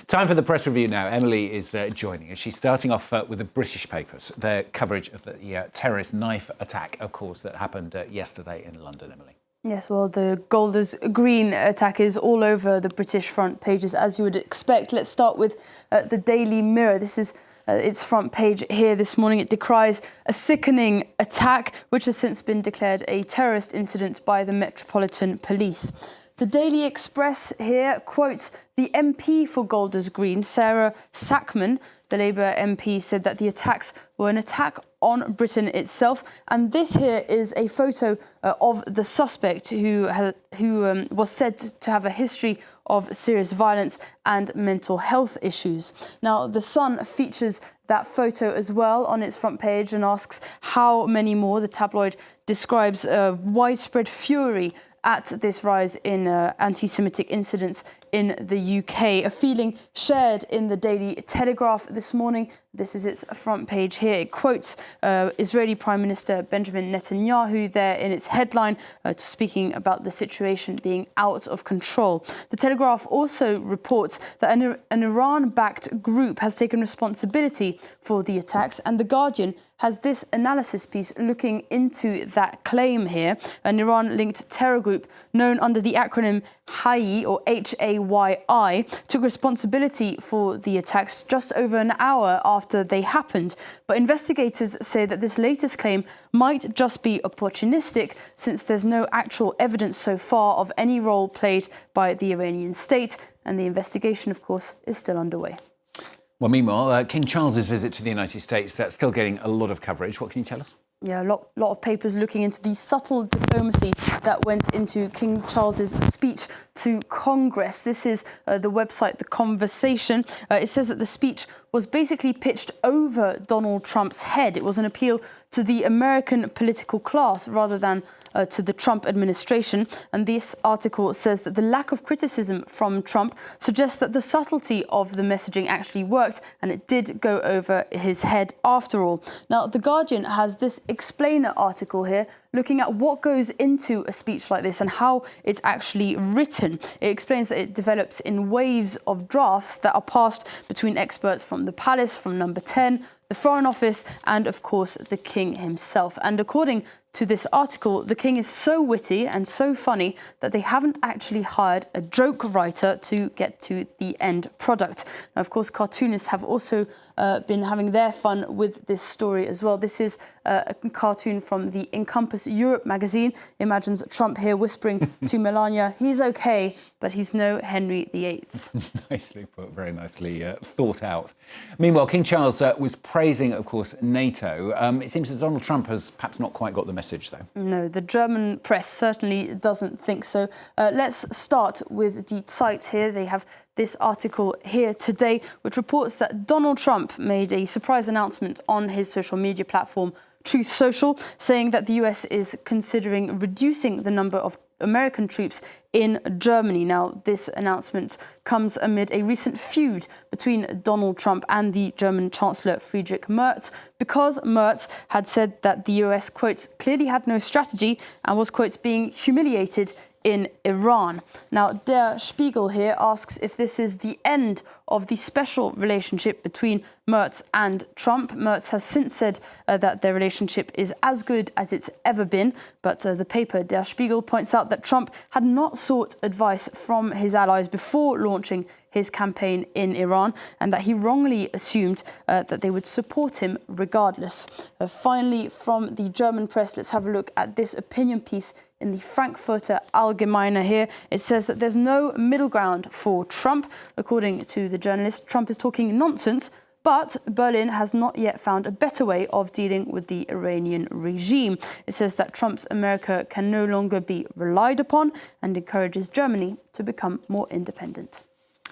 Time for the press review now. Emily is joining us. She's starting off with the British papers, their coverage of the terrorist knife attack, of course, that happened yesterday in London, Emily. Yes, well, the Golders Green attack is all over the British front pages, as you would expect. Let's start with the Daily Mirror. This is its front page here this morning. It decries a sickening attack, which has since been declared a terrorist incident by the Metropolitan Police. The Daily Express here quotes the MP for Golders Green, Sarah Sackman. The Labour MP said that the attacks were an attack on Britain itself. And this here is a photo of the suspect who was said to have a history of serious violence and mental health issues. Now, The Sun features that photo as well on its front page and asks how many more. The tabloid describes widespread fury at this rise in anti-Semitic incidents in the UK, a feeling shared in the Daily Telegraph this morning. This is its front page here. It quotes Israeli Prime Minister Benjamin Netanyahu there in its headline, speaking about the situation being out of control. The Telegraph also reports that an Iran-backed group has taken responsibility for the attacks, and The Guardian has this analysis piece looking into that claim here. An Iran-linked terror group known under the acronym HAYI, or H-A-Y-I, took responsibility for the attacks just over an hour after they happened. But investigators say that this latest claim might just be opportunistic, since there's no actual evidence so far of any role played by the Iranian state, and the investigation, of course, is still underway. Well, meanwhile, King Charles's visit to the United States still getting a lot of coverage. What can you tell us? Yeah, a lot of papers looking into the subtle diplomacy that went into King Charles's speech to Congress. This is the website, The Conversation. It says that the speech was basically pitched over Donald Trump's head. It was an appeal to the American political class rather than to the Trump administration. And this article says that the lack of criticism from Trump suggests that the subtlety of the messaging actually worked, and it did go over his head after all. Now, The Guardian has this explainer article here looking at what goes into a speech like this and how it's actually written. It explains that it develops in waves of drafts that are passed between experts from the palace, from Number 10, the Foreign Office, and of course the King himself. And according to this article, the King is so witty and so funny that they haven't actually hired a joke writer to get to the end product. Now, of course, cartoonists have also been having their fun with this story as well. This is a cartoon from the Encompass Europe magazine. Imagines Trump here whispering to Melania, he's okay, but he's no Henry VIII. Nicely put, very nicely thought out. Meanwhile, King Charles was praising, of course, NATO. It seems that Donald Trump has perhaps not quite got the message, though. No, the German press certainly doesn't think so. Let's start with the Zeit here. They have this article here today, which reports that Donald Trump made a surprise announcement on his social media platform, Truth Social, saying that the US is considering reducing the number of American troops in Germany. Now, this announcement comes amid a recent feud between Donald Trump and the German Chancellor Friedrich Merz, because Merz had said that the US, quotes, clearly had no strategy and was, quotes, being humiliated in Iran. Now, Der Spiegel here asks if this is the end of the special relationship between Merz and Trump. Merz has since said that their relationship is as good as it's ever been, but the paper Der Spiegel points out that Trump had not sought advice from his allies before launching his campaign in Iran, and that he wrongly assumed that they would support him regardless. Finally, from the German press, let's have a look at this opinion piece in the Frankfurter Allgemeine here. It says that there's no middle ground for Trump. According to the journalist, Trump is talking nonsense, but Berlin has not yet found a better way of dealing with the Iranian regime. It says that Trump's America can no longer be relied upon and encourages Germany to become more independent.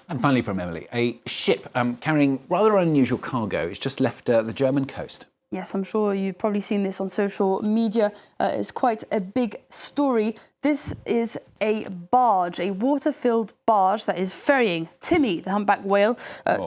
And finally from Emily, a ship carrying rather unusual cargo has just left the German coast. Yes, I'm sure you've probably seen this on social media. It's quite a big story. This is a barge, a water-filled barge that is ferrying Timmy, the humpback whale,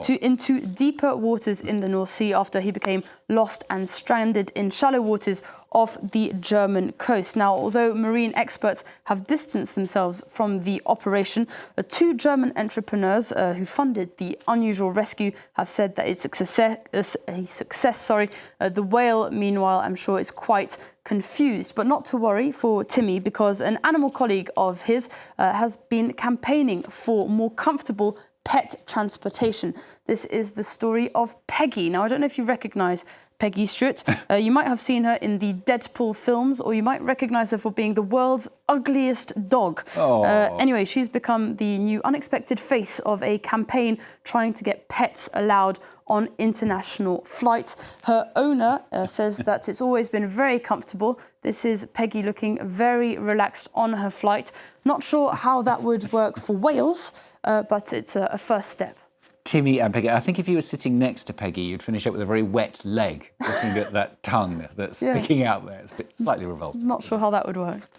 into deeper waters in the North Sea after he became lost and stranded in shallow waters off the German coast. Now, although marine experts have distanced themselves from the operation, two German entrepreneurs who funded the unusual rescue have said that it's a success. The whale, meanwhile, I'm sure is quite confused. But not to worry for Timmy, because an animal colleague of his has been campaigning for more comfortable pet transportation. This is the story of Peggy. Now, I don't know if you recognise Peggy Stewart. You might have seen her in the Deadpool films, or you might recognise her for being the world's ugliest dog. Anyway, she's become the new unexpected face of a campaign trying to get pets allowed on international flights. Her owner says that it's always been very comfortable. This is Peggy looking very relaxed on her flight. Not sure how that would work for whales, but it's a first step. Timmy and Peggy. I think if you were sitting next to Peggy, you'd finish up with a very wet leg, looking at that tongue that's sticking out there. It's a bit slightly revolting. Not sure how that would work.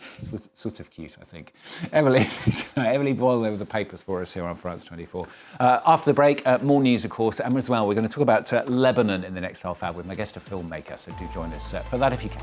Sort of cute, I think. Emily Boyle there with the papers for us here on France 24. After the break, more news, of course, and as well, we're going to talk about Lebanon in the next half hour with my guest, a filmmaker, so do join us for that if you can.